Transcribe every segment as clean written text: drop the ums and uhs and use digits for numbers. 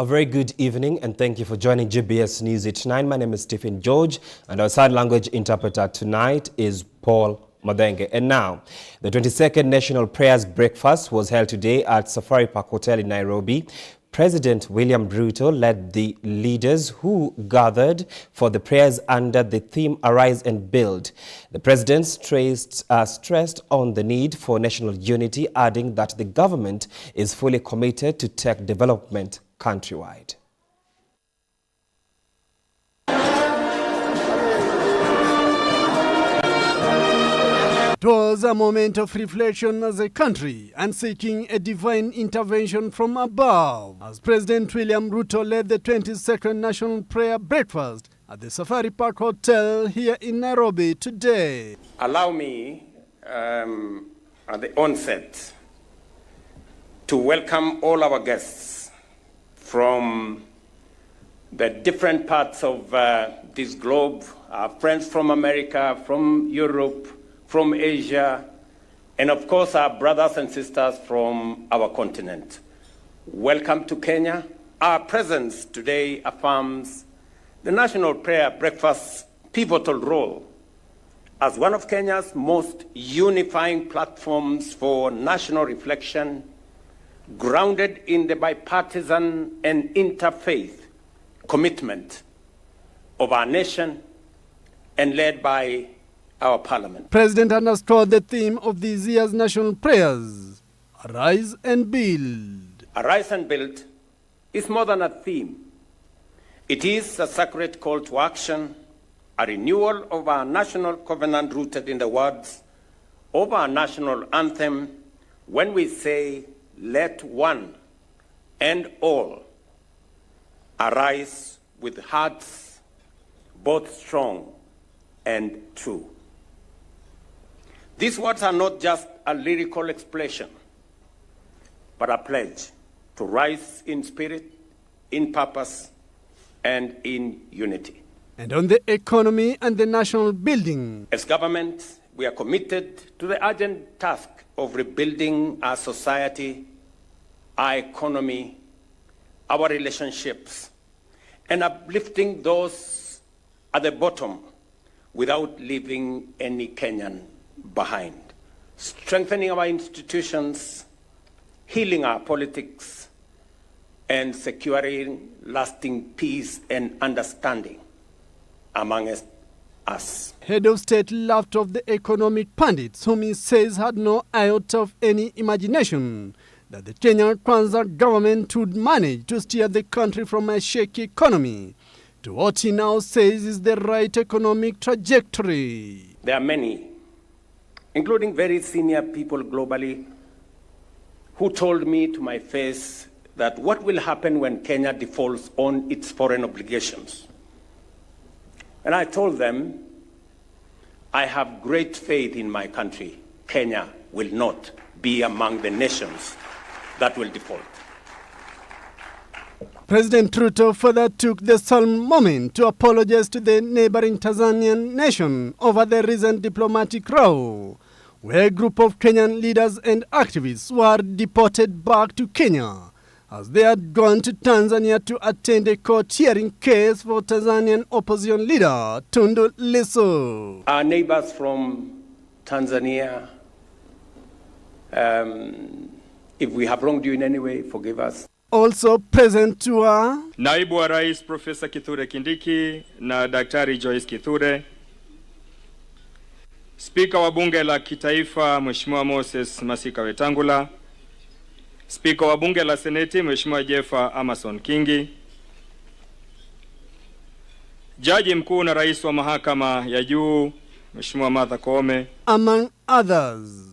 A very good evening and thank you for joining GBS News at 9. My name is Stephen George and our sign language interpreter tonight is Paul Madenge. And now, the 22nd National Prayers Breakfast was held today at Safari Park Hotel in Nairobi. President William Ruto led the leaders who gathered for the prayers under the theme Arise and Build. The president stressed on the need for national unity, adding that the government is fully committed to tech development countrywide. It was a moment of reflection as a country and seeking a divine intervention from above as President William Ruto led the 22nd National Prayer Breakfast at the Safari Park Hotel here in Nairobi today. Allow me at the onset to welcome all our guests from the different parts of this globe, our friends from America, from Europe, from Asia, and of course our brothers and sisters from our continent. Welcome to Kenya. Our presence today affirms the National Prayer Breakfast's pivotal role as one of Kenya's most unifying platforms for national reflection, grounded in the bipartisan and interfaith commitment of our nation and led by our parliament. President underscored the theme of this year's national prayers, Arise and Build. Arise and Build is more than a theme. It is a sacred call to action, a renewal of our national covenant rooted in the words of our national anthem when we say, let one and all arise with hearts both strong and true. These words are not just a lyrical expression, but a pledge to rise in spirit, in purpose, and in unity. And on the economy and the national building. As government, we are committed to the urgent task of rebuilding our society, our economy, our relationships, and uplifting those at the bottom without leaving any Kenyan behind. Strengthening our institutions, healing our politics, and securing lasting peace and understanding among us. Head of State laughed off the economic pundits, whom he says had no iota of any imagination that the Kenyan Kwanza government would manage to steer the country from a shaky economy to what he now says is the right economic trajectory. There are many, including very senior people globally, who told me to my face that what will happen when Kenya defaults on its foreign obligations. And I told them, I have great faith in my country. Kenya will not be among the nations that will default. President Ruto further took the solemn moment to apologize to the neighboring Tanzanian nation over the recent diplomatic row, where a group of Kenyan leaders and activists were deported back to Kenya as they had gone to Tanzania to attend a court hearing case for Tanzanian opposition leader Tundu Lissu. Our neighbors from Tanzania, if we have wronged you in any way, forgive us. Also present to are Naibu wa Rais Profesa Kithure Kindiki na Daktari Joyce Kithure, Spika wa Bunge la Kitaifa Mheshimiwa Moses Masika Wetangula, Spika wa Bunge la Seneti Mheshimiwa Jeffa Amason Kingi, Jaji Mkuu na Rais wa Mahakama ya Juu Mheshimiwa Martha Koome, among others.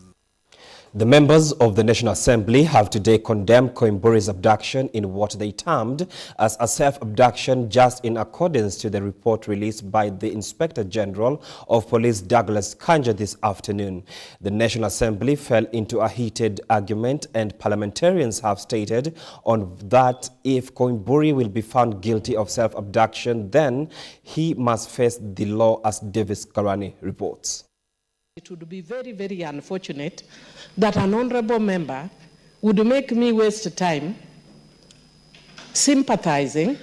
The members of the National Assembly have today condemned Koimburi's abduction in what they termed as a self-abduction, just in accordance to the report released by the Inspector General of Police Douglas Kanja this afternoon. The National Assembly fell into a heated argument, and parliamentarians have stated on that if Koimburi will be found guilty of self-abduction, then he must face the law, as Davis Karani reports. It would be very, very unfortunate that an honorable member would make me waste time sympathizing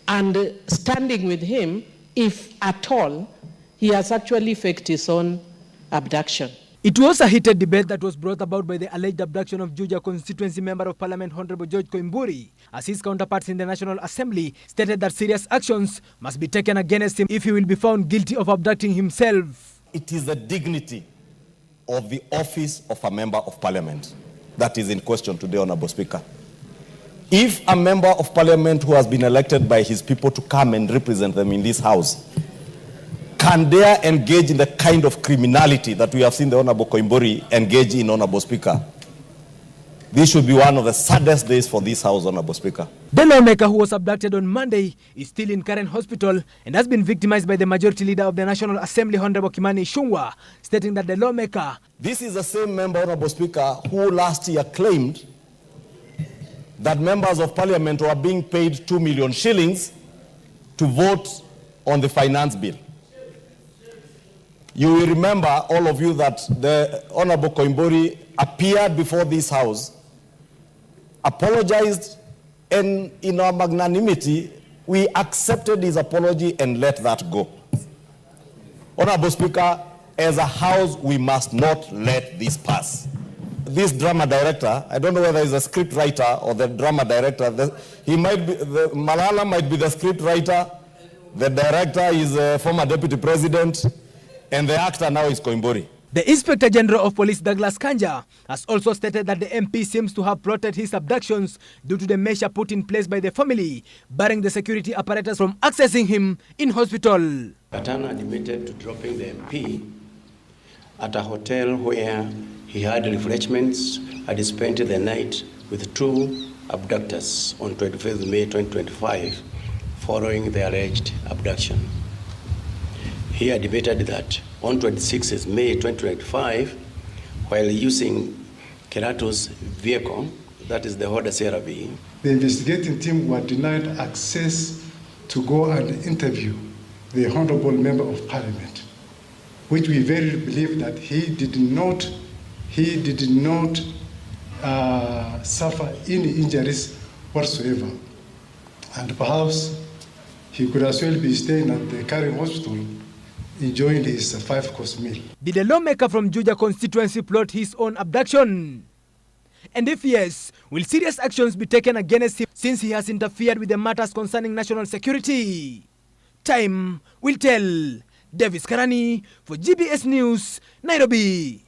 and standing with him if at all he has actually faked his own abduction. It was a heated debate that was brought about by the alleged abduction of Juja constituency Member of Parliament Honorable George Koimburi, as his counterparts in the National Assembly stated that serious actions must be taken against him if he will be found guilty of abducting himself. It is the dignity of the office of a Member of Parliament that is in question today, Honorable Speaker. If a Member of Parliament who has been elected by his people to come and represent them in this House can dare engage in the kind of criminality that we have seen the Honorable Koimburi engage in, Honorable Speaker, this should be one of the saddest days for this House, Honorable Speaker. The lawmaker who was abducted on Monday is still in Karen Hospital and has been victimized by the Majority Leader of the National Assembly, Honorable Kimani Ichung'wah, stating that the lawmaker... This is the same member, Honorable Speaker, who last year claimed that members of Parliament were being paid 2 million shillings to vote on the finance bill. You will remember, all of you, that the Honorable Koimburi appeared before this House, apologized, and in our magnanimity, we accepted his apology and let that go. Honorable Speaker, as a House, we must not let this pass. This drama director, I don't know whether he's a script writer or the drama director, Malala might be the script writer, the director is a former deputy president, and the actor now is Koimburi. The Inspector General of Police, Douglas Kanja, has also stated that the MP seems to have plotted his abductions due to the measure put in place by the family, barring the security apparatus from accessing him in hospital. Katana admitted to dropping the MP at a hotel where he had refreshments and spent the night with 2 abductors on 25th May 2025 following the alleged abduction. He admitted that on 26th May 2025, while using Kerato's vehicle, that is the Honda CR-V, the investigating team were denied access to go and interview the Honorable Member of Parliament, which we very believe that he did not suffer any injuries whatsoever. And perhaps he could as well be staying at the Karen Hospital enjoying his 5-course meal. Did the lawmaker from Juja constituency plot his own abduction? And if yes, will serious actions be taken against him since he has interfered with the matters concerning national security? Time will tell. Davis Karani for GBS News, Nairobi.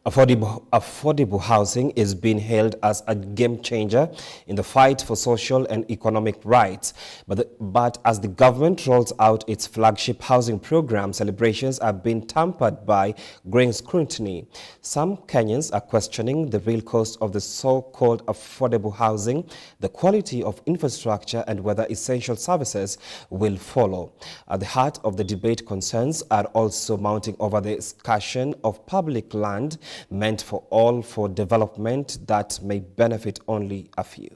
Affordable housing is being hailed as a game changer in the fight for social and economic rights. But as the government rolls out its flagship housing program, celebrations are being tampered by growing scrutiny. Some Kenyans are questioning the real cost of the so-called affordable housing, the quality of infrastructure, and whether essential services will follow. At the heart of the debate, concerns are also mounting over the discussion of public land meant for all for development that may benefit only a few.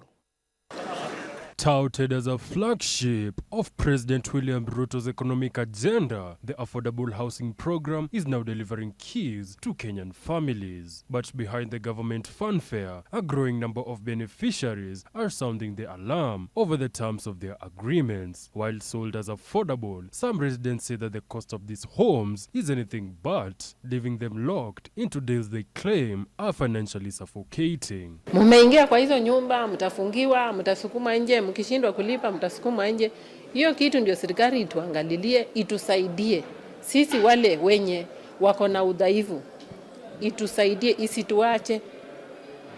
Touted as a flagship of President William Ruto's economic agenda, the affordable housing program is now delivering keys to Kenyan families. But behind the government fanfare, a growing number of beneficiaries are sounding the alarm over the terms of their agreements. While sold as affordable, some residents say that the cost of these homes is anything but, leaving them locked into deals they claim are financially suffocating. Mumeingia kwa hizo nyumba, mtafungiwa, mtasukuma nje, mkishindwa kulipa mtasukuma nje. Hiyo kitu ndio serikali ituangalilie, itusaidie. Sisi wale wenye wako na udhaifu, itusaidie, isituache,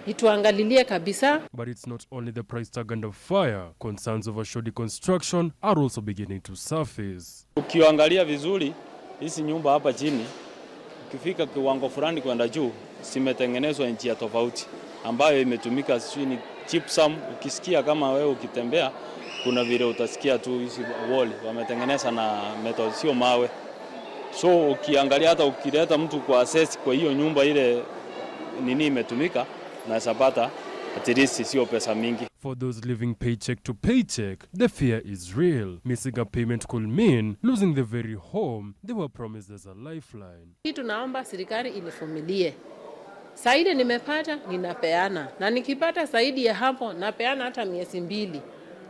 ituangalilie kabisa. But it's not only the price tag and of fire. Concerns over shoddy construction are also beginning to surface. Ukiangalia vizuri, hizi nyumba hapa chini, ukifika kiwango fulani kwenda juu, simetengenezwa njia tofauti ambayo imetumika chini gypsum. Ukisikia kama wewe ukitembea, kuna vile utasikia tu hizi wall wametengeneza na metal, sio mawe. So ukiangalia hata ukileta mtu kwa access kwa hiyo nyumba ile nini imetumika, na sabata at least sio pesa mingi. For those living paycheck to paycheck, the fear is real. Missing a payment could mean losing the very home they were promised as a lifeline. Kitu naomba serikali inivumilie. Zaidi nimepata ninapeana, na nikipata zaidi ya hapo napeana hata miezi 2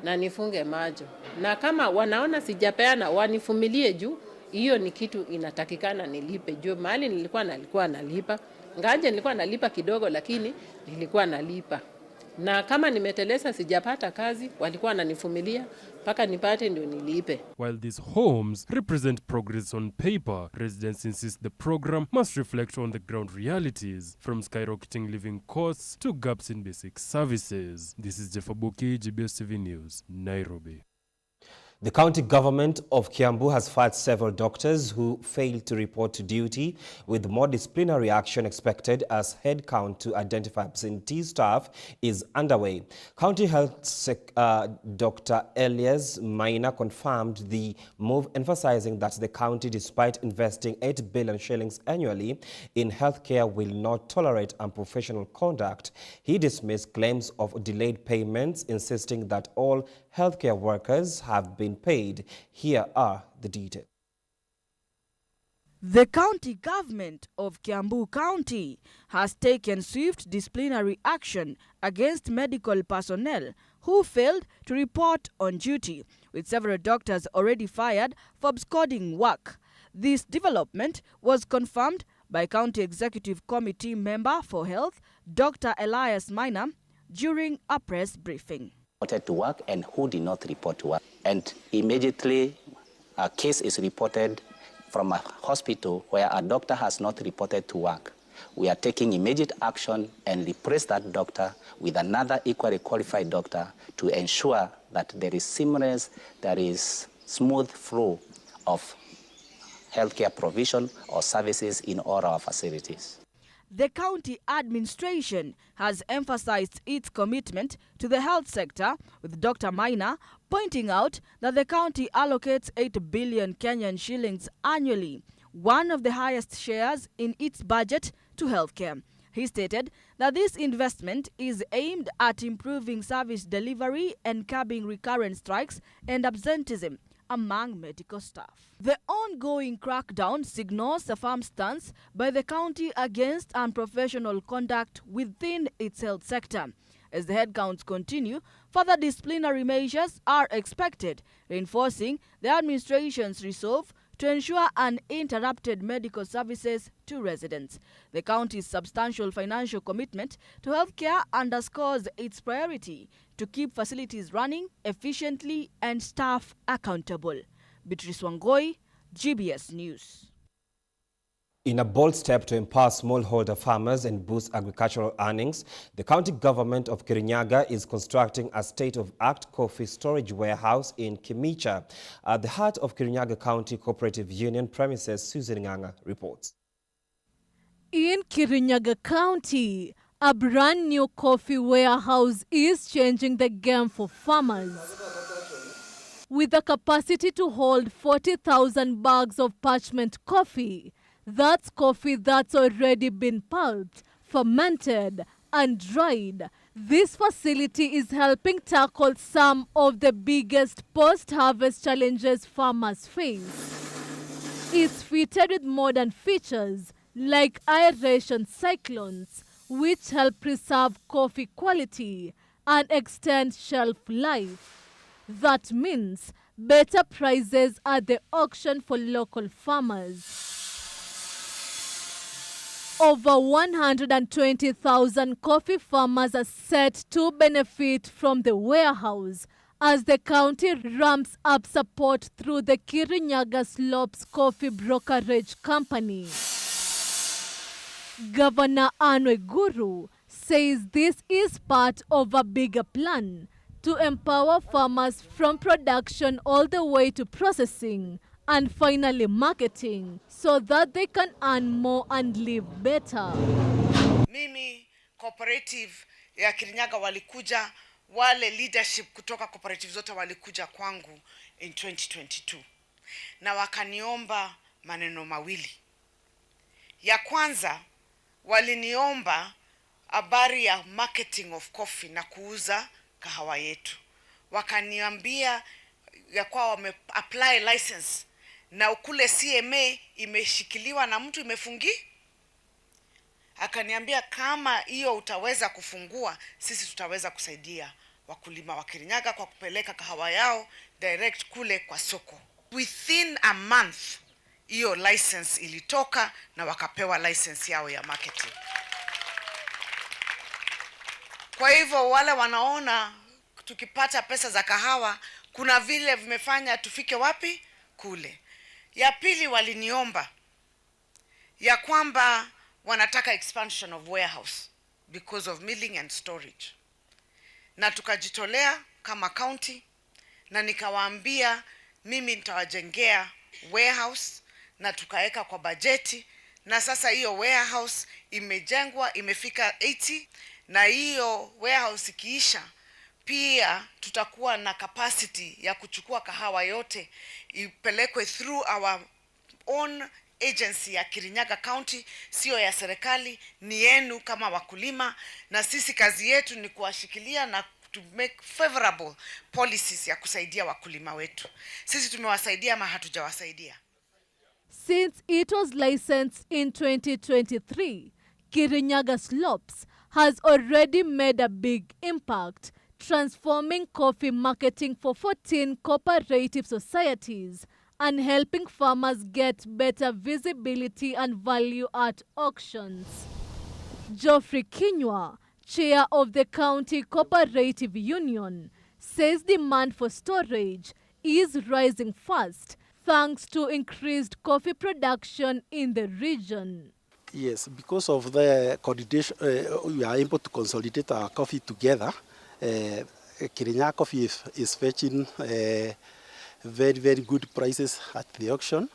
na nifunge macho. Na kama wanaona sijapeana wanifumilie juu hiyo ni kitu inatakikana nilipe. Juu mahali nilikuwa nalipa. Ngaje nilikuwa nalipa kidogo lakini nilikuwa nalipa. Na kama nimeteleza sijapata kazi walikuwa wananifumilia mpaka nipate ndio nilipe. While these homes represent progress on paper, residents insist the program must reflect on the ground realities, from skyrocketing living costs to gaps in basic services. This is Jeff Abuki, GBS TV News, Nairobi. The county government of Kiambu has fired several doctors who failed to report to duty, with more disciplinary action expected as headcount to identify absentee staff is underway. County Health Dr. Elias Maina confirmed the move, emphasizing that the county, despite investing 8 billion shillings annually in healthcare, will not tolerate unprofessional conduct. He dismissed claims of delayed payments, insisting that all healthcare workers have been paid. Here are the details. The county government of Kiambu County has taken swift disciplinary action against medical personnel who failed to report on duty, with several doctors already fired for absconding work. This development was confirmed by County Executive Committee member for Health, Dr. Elias Maina, during a press briefing. Reported to work and who did not report to work. And immediately a case is reported from a hospital where a doctor has not reported to work. We are taking immediate action and replace that doctor with another equally qualified doctor to ensure that there is seamless, there is smooth flow of healthcare provision or services in all our facilities. The county administration has emphasized its commitment to the health sector, with Dr. Maina pointing out that the county allocates 8 billion Kenyan shillings annually, one of the highest shares in its budget, to healthcare. He stated that this investment is aimed at improving service delivery and curbing recurrent strikes and absenteeism among medical staff. The ongoing crackdown signals a firm stance by the county against unprofessional conduct within its health sector. As the headcounts continue, further disciplinary measures are expected, reinforcing the administration's resolve to ensure uninterrupted medical services to residents. The county's substantial financial commitment to healthcare underscores its priority to keep facilities running efficiently and staff accountable. Beatrice Wangoi, GBS News. In a bold step to empower smallholder farmers and boost agricultural earnings, the county government of Kirinyaga is constructing a state-of-the-art coffee storage warehouse in Kimicha, at the heart of Kirinyaga County Cooperative Union premises. Susan Nganga reports. In Kirinyaga County, a brand new coffee warehouse is changing the game for farmers. With a capacity to hold 40,000 bags of parchment coffee, that's coffee that's already been pulped, fermented, and dried. This facility is helping tackle some of the biggest post-harvest challenges farmers face. It's fitted with modern features like aeration cyclones, which help preserve coffee quality and extend shelf life. That means better prices at the auction for local farmers. Over 120,000 coffee farmers are set to benefit from the warehouse as the county ramps up support through the Kirinyaga Slopes Coffee Brokerage Company. Governor Anwe Guru says this is part of a bigger plan to empower farmers from production all the way to processing and finally marketing, so that they can earn more and live better. Mimi cooperative ya Kirinyaga walikuja, wale leadership kutoka cooperative zote walikuja kwangu in 2022 na wakaniomba maneno mawili. Ya kwanza waliniomba habari ya marketing of coffee na kuuza kahawa yetu. Wakaniambia ya kwa wame apply license na ukule CMA imeshikiliwa na mtu imefungi. akaniambia kama hiyo utaweza kufungua, sisi tutaweza kusaidia wakulima wa Kirinyaga kwa kupeleka kahawa yao direct kule kwa soko. Within a month hiyo license ilitoka na wakapewa license yao ya marketing. Kwa hivyo wale wanaona tukipata pesa za kahawa kuna vile vimefanya tufike wapi? Kule. Ya pili, waliniomba ya kwamba wanataka expansion of warehouse because of milling and storage. Na tukajitolea kama county na nikawaambia mimi nitawajengea warehouse na tukaweka kwa bajeti, na sasa hiyo warehouse imejengwa, imefika 80, na hiyo warehouse ikiisha pia tutakuwa na capacity ya kuchukua kahawa yote ipelekwe through our own agency ya Kirinyaga County, sio ya serikali, ni yenu kama wakulima, na sisi kazi yetu ni kuwashikilia na to make favorable policies ya kusaidia wakulima wetu. Sisi tumewasaidia ama hatujawasaidia? Since it was licensed in 2023, Kirinyaga Slopes has already made a big impact, transforming coffee marketing for 14 cooperative societies and helping farmers get better visibility and value at auctions. Geoffrey Kinyua, chair of the County Cooperative Union, says demand for storage is rising fast thanks to increased coffee production in the region. Yes, because of the coordination, we are able to consolidate our coffee together. Kirinyaga coffee is fetching very, very good prices at the auction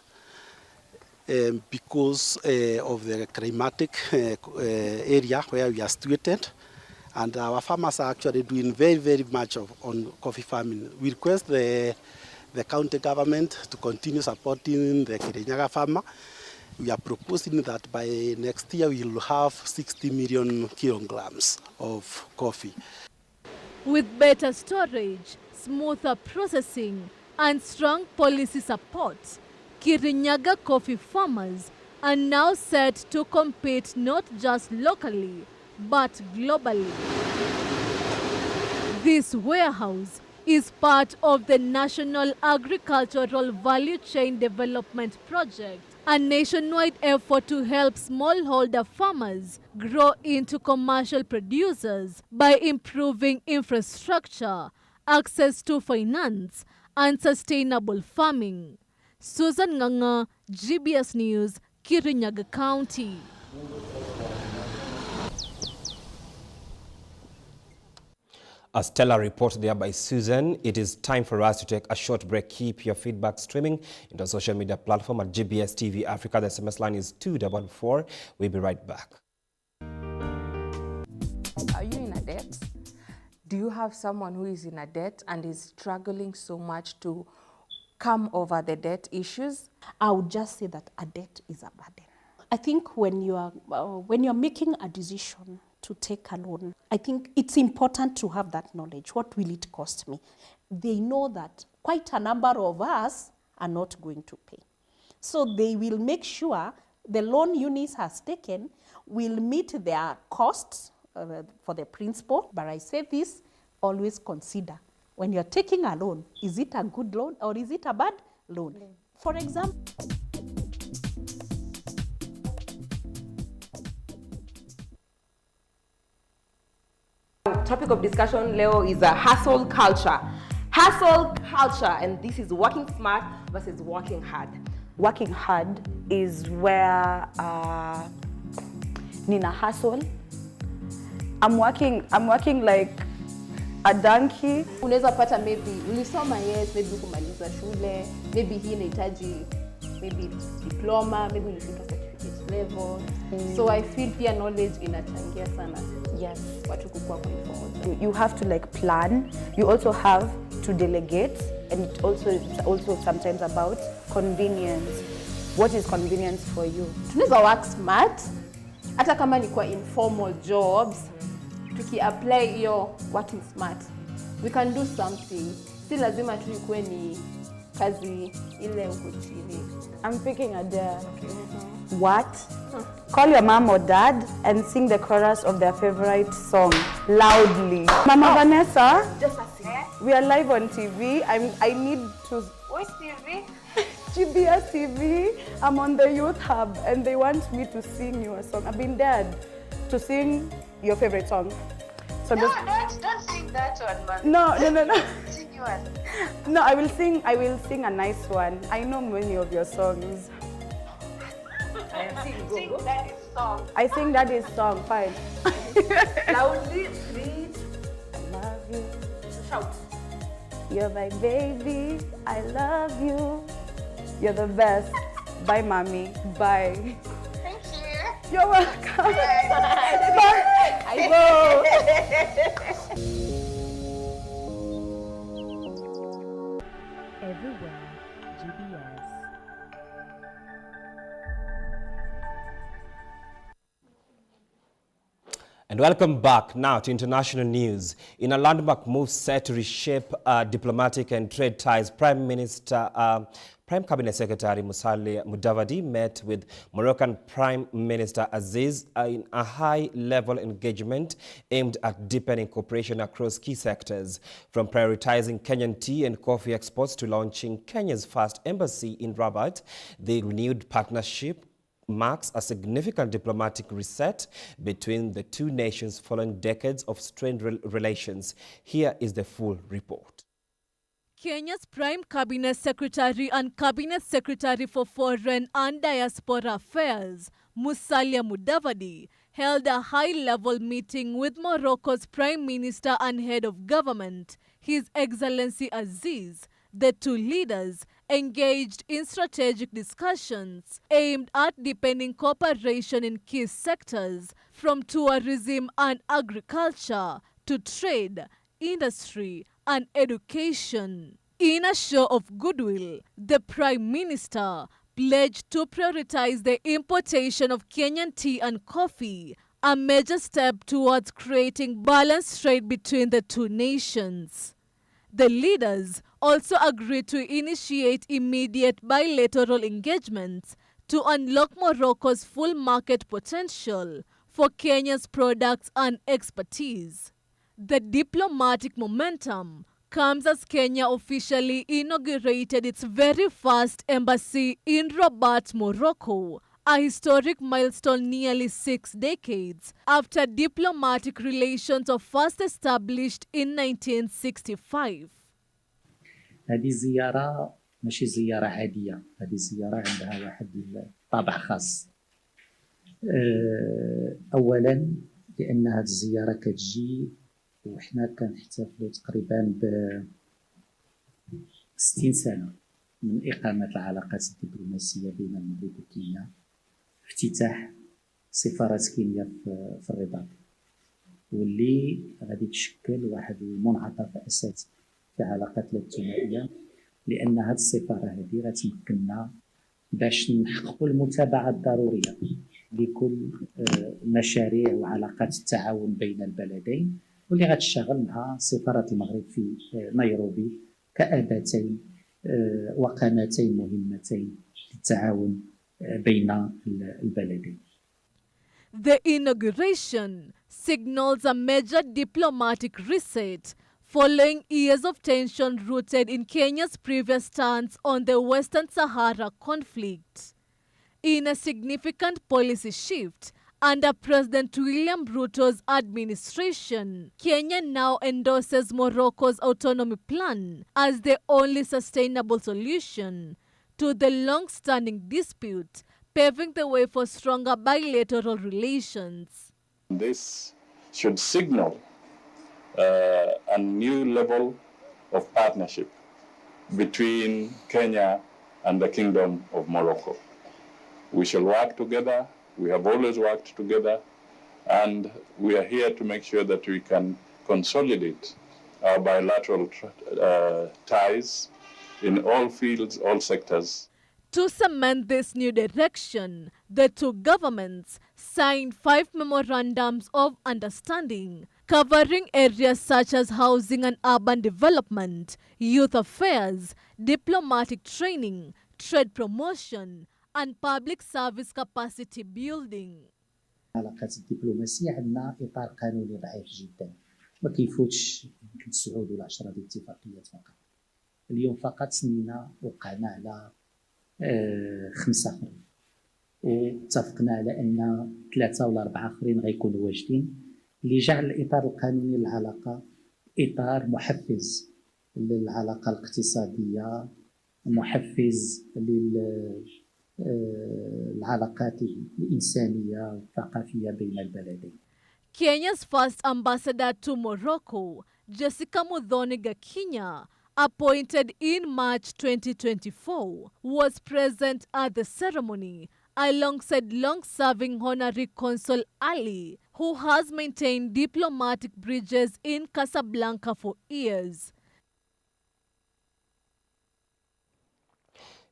because of the climatic area where we are situated, and our farmers are actually doing very, very much on coffee farming. We request the county government to continue supporting the Kirinyaga farmer. We are proposing that by next year we will have 60 million kilograms of coffee. With better storage, smoother processing, and strong policy support, Kirinyaga coffee farmers are now set to compete not just locally, but globally. This warehouse is part of the National Agricultural Value Chain Development Project, a nationwide effort to help smallholder farmers grow into commercial producers by improving infrastructure, access to finance, and sustainable farming. Susan Nganga, GBS News, Kirinyaga County. A stellar report there by Susan. It is time for us to take a short break. Keep your feedback streaming into our social media platform at GBS TV Africa. The SMS line is 244. We'll be right back. Are you in a debt? Do you have someone who is in a debt and is struggling so much to come over the debt issues? I would just say that a debt is a burden. I think when you're making a decision to take a loan, I think it's important to have that knowledge. What will it cost me? They know that quite a number of us are not going to pay. So they will make sure the loan Eunice has taken will meet their costs for the principal. But I say this, always consider, when you're taking a loan, is it a good loan or is it a bad loan? For example, topic of discussion leo is a hustle culture. Hustle culture, and this is working smart versus working hard. Working hard is where nina hustle. I'm working like a donkey. Unaweza pata maybe ulisoma, yes, maybe kumaliza shule, maybe hii inahitaji maybe diploma, maybe unafika certificate level. So I feel pia knowledge inachangia sana. Yes, watu kukua kwa informed. You have to like plan. You also have to delegate, and it's also sometimes about convenience. What is convenience for you? Tunaweza work smart hata kama ni kwa informal jobs. Tuki-apply hiyo working smart, we can do something. Si lazima tu ikuwe ni Kazi ile huku TV. I'm picking Adele. What? Call your mom or dad and sing the chorus of their favorite song loudly. Mama Vanessa, Just a second. we are live on TV. I need to. Which TV? GBS TV. I'm on the Youth Hub and they want me to sing you a song. I've been dared to sing your favorite song. So No, don't sing that one, man. No. Sing yours. No, I will sing a nice one. I know many of your songs. Sing that is song. I sing that is song, fine. Loudly, please. I love you. Shout. You're my baby. I love you. You're the best. Bye, mommy. Bye. Thank you. You're welcome. Bye. I go. Everywhere, GBS. And welcome back now to international news. In a landmark move set to reshape diplomatic and trade ties, Prime Cabinet Secretary Musalia Mudavadi met with Moroccan Prime Minister Aziz in a high-level engagement aimed at deepening cooperation across key sectors, from prioritizing Kenyan tea and coffee exports to launching Kenya's first embassy in Rabat. The renewed partnership marks a significant diplomatic reset between the two nations following decades of strained relations. Here is the full report. Kenya's Prime Cabinet Secretary and Cabinet Secretary for Foreign and Diaspora Affairs, Musalia Mudavadi, held a high-level meeting with Morocco's Prime Minister and Head of Government, His Excellency Aziz. The two leaders engaged in strategic discussions aimed at deepening cooperation in key sectors, from tourism and agriculture to trade, industry, and education. In a show of goodwill, the Prime Minister pledged to prioritize the importation of Kenyan tea and coffee, a major step towards creating balanced trade between the two nations. The leaders also agreed to initiate immediate bilateral engagements to unlock Morocco's full market potential for Kenya's products and expertise. The diplomatic momentum comes as Kenya officially inaugurated its very first embassy in Rabat, Morocco, a historic milestone nearly 6 decades after diplomatic relations were first established in 1965. هذه الزيارة ماشي زيارة عادية، هذه الزيارة عندها واحد طابع خاص. أولاً لأن هذه الزيارة كتجي وحنا كنحتفلوا تقريباً ب 60 سنة من إقامة العلاقات الدبلوماسية بين المغرب وكينيا، افتتاح سفارة كينيا في الرباط، واللي غادي تشكل واحد المنعطف أساسي في علاقاتنا الثنائية، لأن هذه السفارة هذه غتمكننا باش نحققوا المتابعة الضرورية لكل مشاريع وعلاقات التعاون بين البلدين، واللي غتشتغل مع سفارة المغرب في نيروبي كأداتين وقامتين مهمتين للتعاون بين البلدين. The inauguration signals a major diplomatic reset following years of tension rooted in Kenya's previous stance on the Western Sahara conflict. In a significant policy shift under President William Ruto's administration, Kenya now endorses Morocco's autonomy plan as the only sustainable solution to the long-standing dispute, paving the way for stronger bilateral relations. This should signal a new level of partnership between Kenya and the Kingdom of Morocco. We shall work together. We have always worked together, and we are here to make sure that we can consolidate our bilateral ties in all fields, all sectors. To cement this new direction, the two governments signed 5 memorandums of understanding covering areas such as housing and urban development, youth affairs, diplomatic training, trade promotion, and public service capacity building. العلاقات الدبلوماسية عندنا إطار قانوني ضعيف جدا، ما كيفوتش يمكن 9 ولا 10 ديال الاتفاقيات فقط. اليوم فقط سنينا وقعنا على 5 آخرين، واتفقنا على أن 3 ولا 4 آخرين غيكونوا واجدين، اللي جعل الإطار القانوني للعلاقة إطار محفز للعلاقة الاقتصادية، محفز للعلاقات الإنسانية والثقافية بين البلدين. Kenya's first ambassador to Morocco, Jessica Muthoni Gakinya, appointed in March 2024, was present at the ceremony alongside long-serving Honorary Consul Ali, who has maintained diplomatic bridges in Casablanca for years.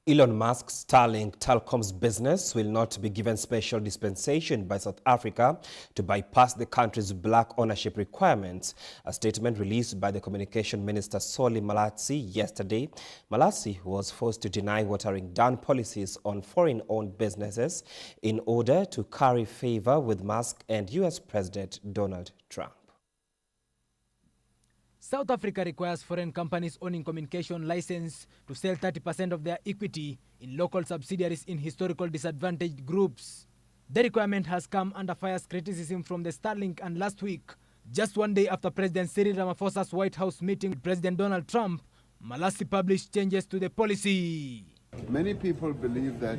Elon Musk's Starlink telecoms business will not be given special dispensation by South Africa to bypass the country's black ownership requirements. A statement released by the Communication Minister Solly Malatsi yesterday. Malatsi was forced to deny watering down policies on foreign-owned businesses in order to curry favor with Musk and US President Donald Trump. South Africa requires foreign companies owning communication license to sell 30% of their equity in local subsidiaries in historical disadvantaged groups. The requirement has come under fierce criticism from the Starlink, and last week, just one day after President Cyril Ramaphosa's White House meeting with President Donald Trump, Malatsi published changes to the policy. Many people believe that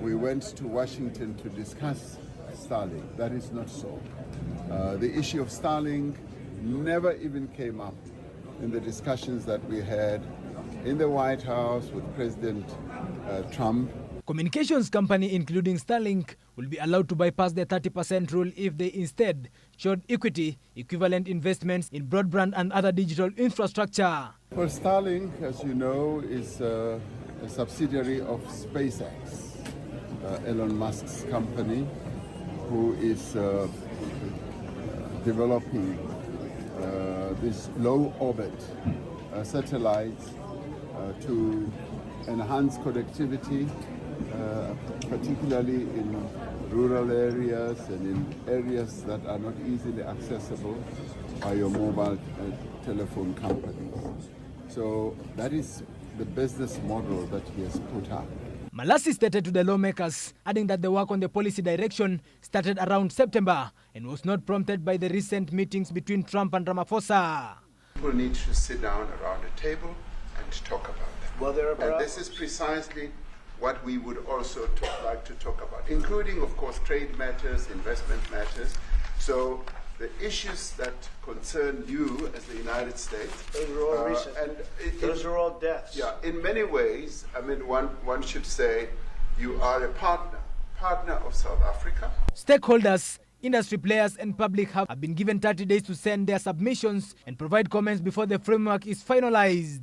we went to Washington to discuss Starlink. That is not so. The issue of Starlink never even came up in the discussions that we had in the White House with President Trump. Communications company including Starlink will be allowed to bypass the 30% rule if they instead showed equity equivalent investments in broadband and other digital infrastructure. Well, Starlink, as you know, is a subsidiary of SpaceX, Elon Musk's company, who is developing this low orbit satellites to enhance connectivity, particularly in rural areas and in areas that are not easily accessible by your mobile telephone companies. So that is the business model that he has put up. Malatsi stated to the lawmakers, adding that the work on the policy direction started around September and was not prompted by the recent meetings between Trump and Ramaphosa. People need to sit down around a table and talk about them. And this is precisely what we would also like to talk about, including, of course, trade matters, investment matters. So the issues that concern you as the United States. Those are all recent. Those are all deaths. Yeah, in many ways, I mean, one should say you are a partner of South Africa. Stakeholders, industry players and public have been given 30 days to send their submissions and provide comments before the framework is finalized.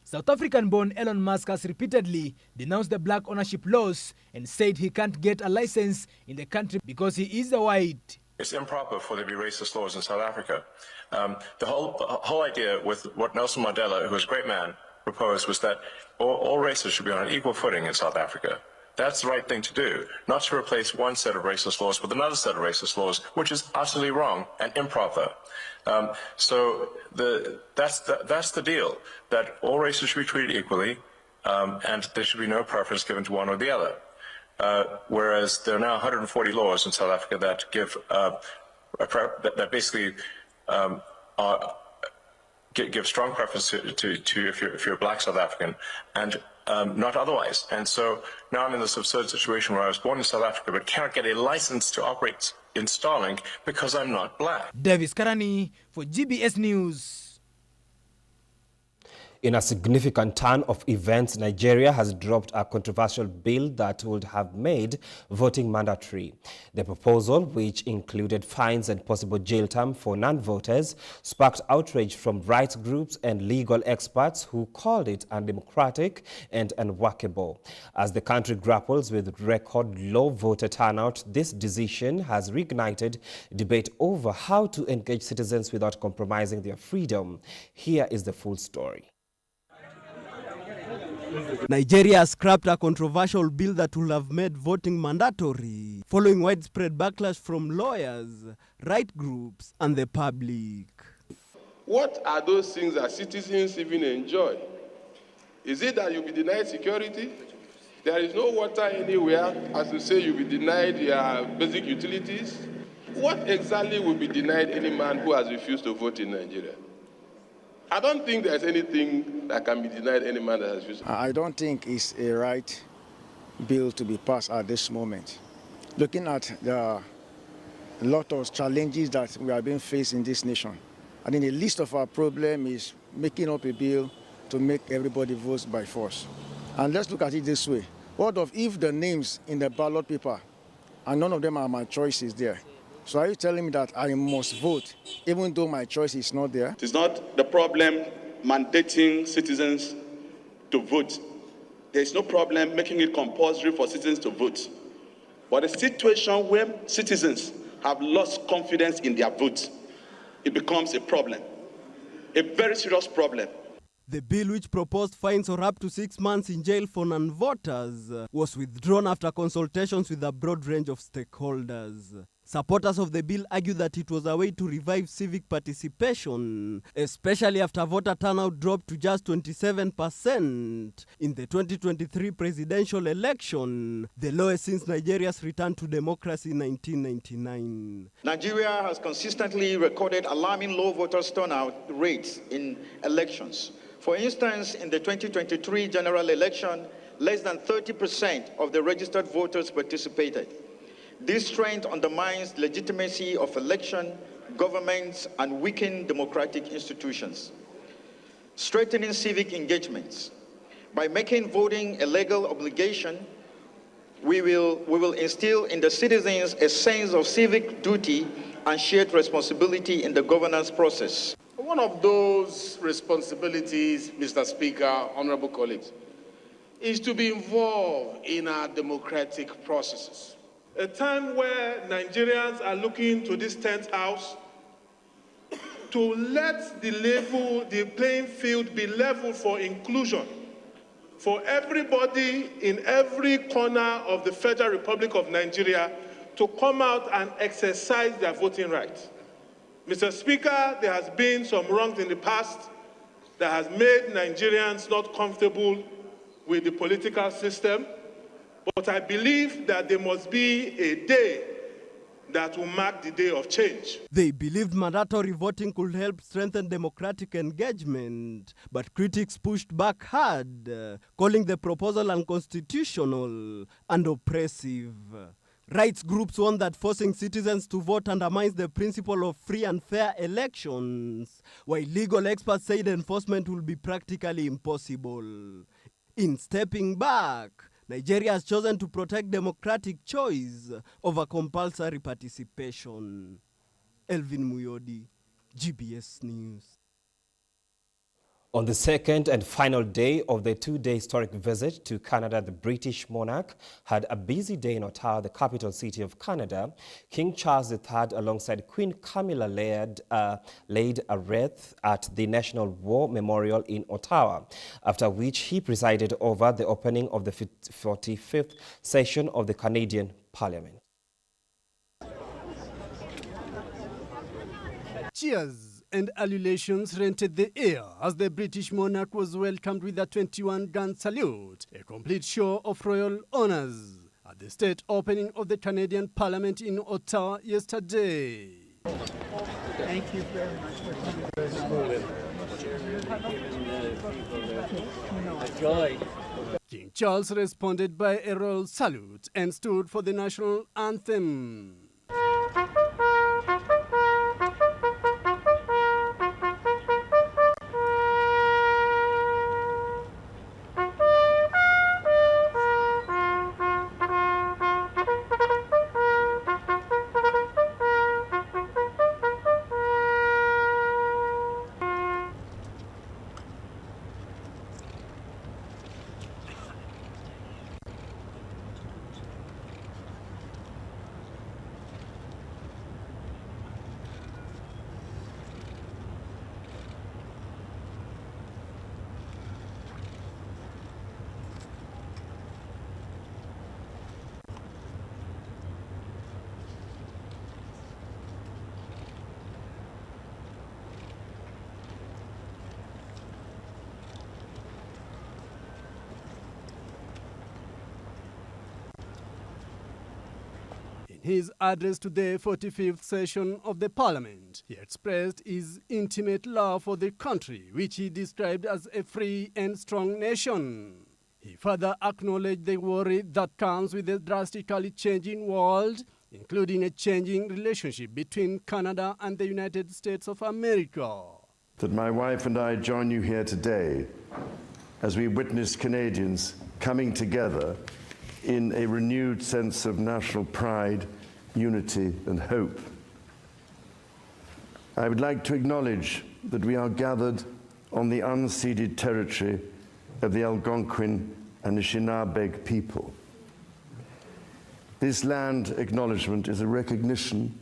South African-born Elon Musk has repeatedly denounced the black ownership laws and said he can't get a license in the country because he is a white. It's improper for there to be racist laws in South Africa. The whole idea with what Nelson Mandela, who was a great man, proposed was that all races should be on an equal footing in South Africa. That's the right thing to do, not to replace one set of racist laws with another set of racist laws, which is utterly wrong and improper. So that's the deal, that all races should be treated equally, and there should be no preference given to one or the other. Whereas there are now 140 laws in South Africa that give that basically give strong preference to if you're a black South African and not otherwise. And so now I'm in this absurd situation where I was born in South Africa but cannot get a license to operate in Starlink because I'm not black. Davis Karani for GBS News. In a significant turn of events, Nigeria has dropped a controversial bill that would have made voting mandatory. The proposal, which included fines and possible jail time for non-voters, sparked outrage from rights groups and legal experts who called it undemocratic and unworkable. As the country grapples with record low voter turnout, this decision has reignited debate over how to engage citizens without compromising their freedom. Here is the full story. Nigeria has scrapped a controversial bill that would have made voting mandatory, following widespread backlash from lawyers, right groups, and the public. What are those things that citizens even enjoy? Is it that you'll be denied security? There is no water anywhere, as you say, you'll be denied your basic utilities. What exactly will be denied any man who has refused to vote in Nigeria? I don't think there's anything that can be denied any man that has refused. I don't think it's a right bill to be passed at this moment. Looking at the lot of challenges that we are being faced in this nation, I think the least of our problem is making up a bill to make everybody vote by force. And let's look at it this way. What if the names in the ballot paper, and none of them are my choices there? So are you telling me that I must vote even though my choice is not there? It is not the problem mandating citizens to vote. There is no problem making it compulsory for citizens to vote. But a situation where citizens have lost confidence in their vote, it becomes a problem, a very serious problem. The bill, which proposed fines or up to 6 months in jail for non-voters, was withdrawn after consultations with a broad range of stakeholders. Supporters of the bill argue that it was a way to revive civic participation, especially after voter turnout dropped to just 27% in the 2023 presidential election, the lowest since Nigeria's return to democracy in 1999. Nigeria has consistently recorded alarming low voter turnout rates in elections. For instance, in the 2023 general election, less than 30% of the registered voters participated. This trend undermines legitimacy of election, governments, and weakened democratic institutions. Strengthening civic engagements. By making voting a legal obligation, we will instill in the citizens a sense of civic duty and shared responsibility in the governance process. One of those responsibilities, Mr. Speaker, honorable colleagues, is to be involved in our democratic processes. A time where Nigerians are looking to this 10th house to let the playing field be level for inclusion, for everybody in every corner of the Federal Republic of Nigeria to come out and exercise their voting rights. Mr. Speaker, there has been some wrongs in the past that has made Nigerians not comfortable with the political system. But I believe that there must be a day that will mark the day of change. They believed mandatory voting could help strengthen democratic engagement, but critics pushed back hard, calling the proposal unconstitutional and oppressive. Rights groups warned that forcing citizens to vote undermines the principle of free and fair elections, while legal experts said enforcement will be practically impossible. In stepping back, Nigeria has chosen to protect democratic choice over compulsory participation. Elvin Muyodi, GBS News. On the second and final day of the two-day historic visit to Canada, the British monarch had a busy day in Ottawa, the capital city of Canada. King Charles III, alongside Queen Camilla, laid a wreath at the National War Memorial in Ottawa, after which he presided over the opening of the 45th session of the Canadian Parliament. Cheers and ululations rented the air as the British monarch was welcomed with a 21-gun salute, a complete show of royal honors, at the state opening of the Canadian Parliament in Ottawa yesterday. Thank you very much for coming. King Charles responded by a royal salute and stood for the national anthem. his address to the 45th session of the parliament, he expressed his intimate love for the country, which he described as a free and strong nation. He further acknowledged the worry that comes with a drastically changing world, including a changing relationship between Canada and the United States of America. That my wife and I join you here today as we witness Canadians coming together in a renewed sense of national pride, unity, and hope. I would like to acknowledge that we are gathered on the unceded territory of the Algonquin and Anishinaabe people. This land acknowledgement is a recognition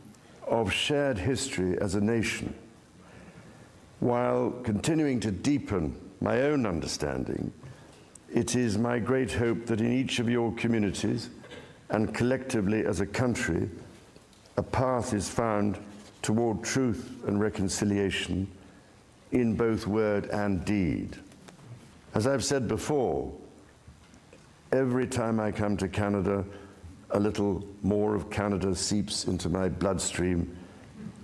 of shared history as a nation, while continuing to deepen my own understanding. It is my great hope that in each of your communities and collectively as a country, a path is found toward truth and reconciliation in both word and deed. As I've said before, every time I come to Canada, a little more of Canada seeps into my bloodstream,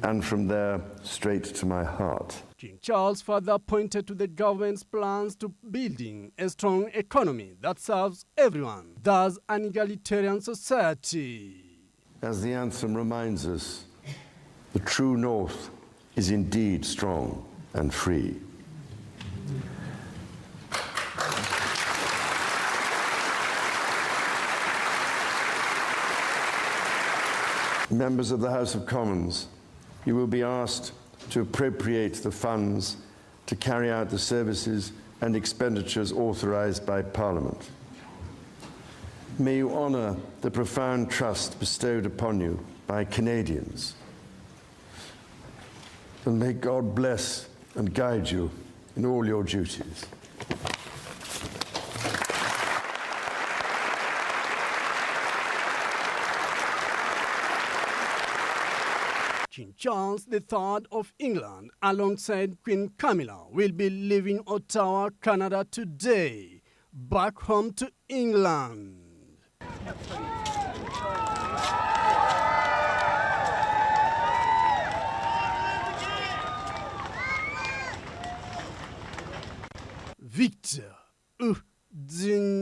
and from there straight to my heart. King Charles further pointed to the government's plans to building a strong economy that serves everyone, thus an egalitarian society. As the anthem reminds us, the true north is indeed strong and free. Members of the House of Commons, you will be asked to appropriate the funds to carry out the services and expenditures authorised by Parliament. May you honour the profound trust bestowed upon you by Canadians. And may God bless and guide you in all your duties. King Charles III of England, alongside Queen Camilla, will be leaving Ottawa, Canada today, back home to England. Victor Udin.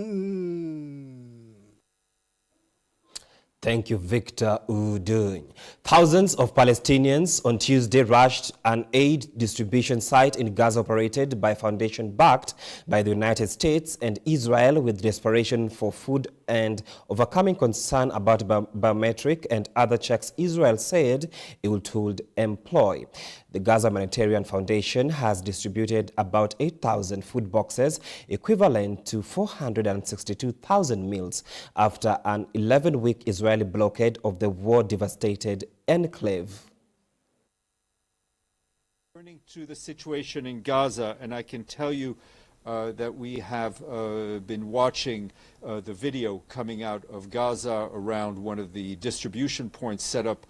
Thank you, Victor Udun. Thousands of Palestinians on Tuesday rushed an aid distribution site in Gaza operated by a foundation backed by the United States and Israel with desperation for food and overcoming concern about biometric and other checks Israel said it would employ. The Gaza Humanitarian Foundation has distributed about 8,000 food boxes, equivalent to 462,000 meals, after an 11-week Israeli blockade of the war-devastated enclave. Turning to the situation in Gaza, and I can tell you that we have been watching the video coming out of Gaza around one of the distribution points set up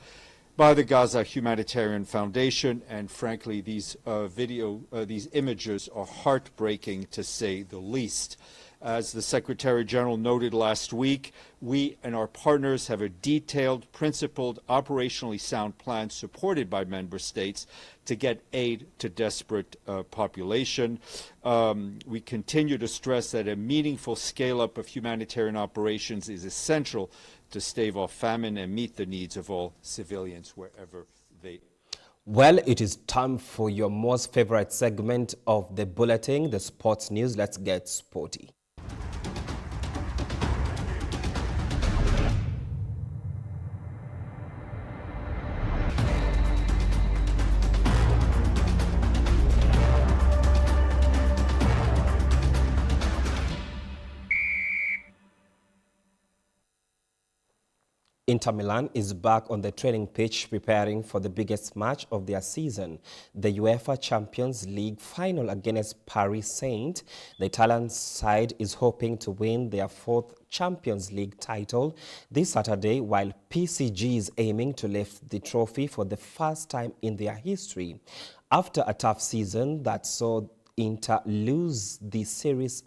by the Gaza Humanitarian Foundation, and frankly, these these images are heartbreaking to say the least. As the Secretary General noted last week, we and our partners have a detailed, principled, operationally sound plan supported by member states to get aid to desperate population. We continue to stress that a meaningful scale-up of humanitarian operations is essential to stave off famine and meet the needs of all civilians wherever they are. Well, it is time for your most favorite segment of the bulletin, the sports news. Let's get sporty. Inter Milan is back on the training pitch preparing for the biggest match of their season, the UEFA Champions League final against Paris Saint. The Italian side is hoping to win their fourth Champions League title this Saturday, while PSG is aiming to lift the trophy for the first time in their history. After a tough season that saw Inter lose the Series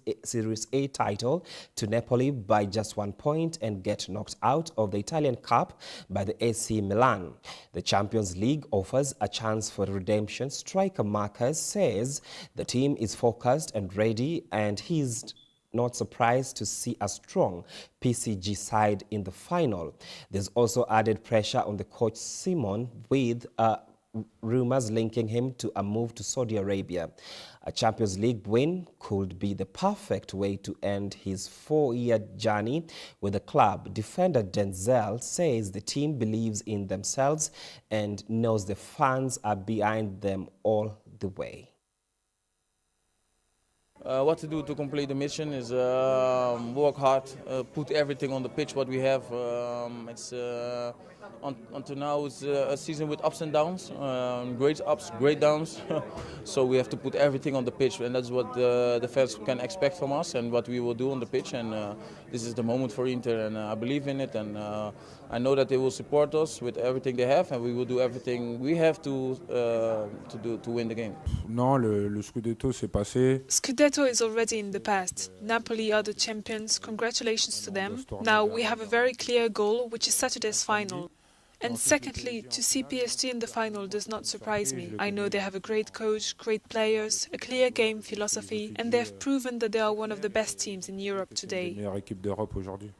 A title to Napoli by just 1 point and get knocked out of the Italian Cup by the AC Milan. The Champions League offers a chance for redemption. Striker Marcus says the team is focused and ready, and he's not surprised to see a strong PSG side in the final. There's also added pressure on the coach Simon, with rumors linking him to a move to Saudi Arabia. A Champions League win could be the perfect way to end his 4-year journey with the club. Defender Denzel says the team believes in themselves and knows the fans are behind them all the way. What to do to complete the mission is work hard, put everything on the pitch what we have. Until now it's a season with ups and downs, great ups, great downs. So we have to put everything on the pitch, and that's what the fans can expect from us and what we will do on the pitch. And this is the moment for Inter, and I believe in it, and I know that they will support us with everything they have, and we will do everything we have to win the game. Non, le Scudetto s'est passé. Scudetto is already in the past. Napoli are the champions. Congratulations to them. Now we have a very clear goal, which is Saturday's final. And secondly, to see PSG in the final does not surprise me. I know they have a great coach, great players, a clear game philosophy, and they have proven that they are one of the best teams in Europe today. Meilleure équipe d'Europe aujourd'hui.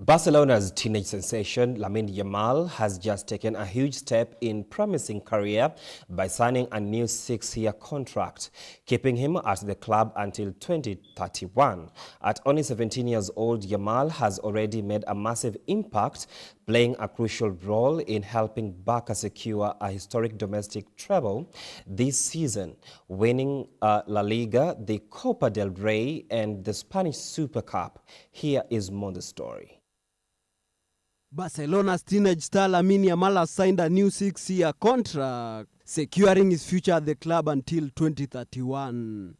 Barcelona's teenage sensation Lamine Yamal has just taken a huge step in promising career by signing a new 6-year contract, keeping him at the club until 2031. At only 17 years old, Yamal has already made a massive impact, playing a crucial role in helping Barca secure a historic domestic treble this season, winning La Liga, the Copa del Rey, and the Spanish Super Cup. Here is more the story. Barcelona's teenage star Lamine Yamal has signed a new 6-year contract, securing his future at the club until 2031.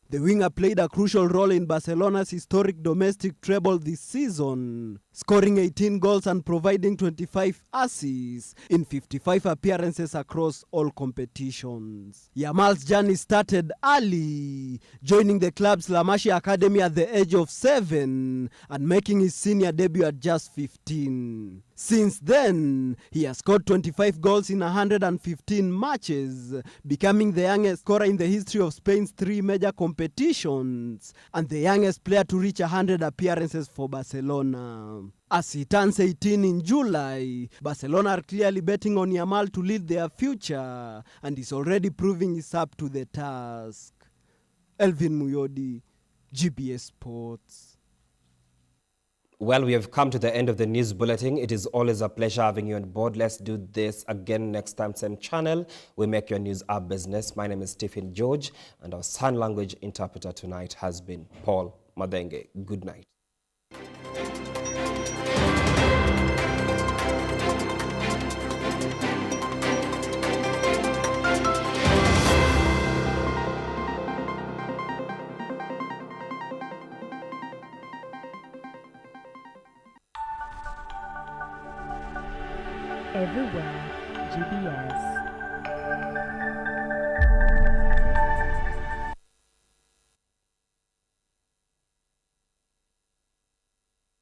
The winger played a crucial role in Barcelona's historic domestic treble this season, scoring 18 goals and providing 25 assists in 55 appearances across all competitions. Yamal's journey started early, joining the club's La Masia Academy at the age of 7 and making his senior debut at just 15. Since then, he has scored 25 goals in 115 matches, becoming the youngest scorer in the history of Spain's 3 major competitions and the youngest player to reach 100 appearances for Barcelona. As he turns 18 in July, Barcelona are clearly betting on Yamal to lead their future, and is already proving he's up to the task. Elvin Muyodi, GBS Sports. Well, we have come to the end of the news bulletin. It is always a pleasure having you on board. Let's do this again next time, same channel. We make your news our business. My name is Stephen George, and our sign language interpreter tonight has been Paul Madenge. Good night. Everywhere, GBS.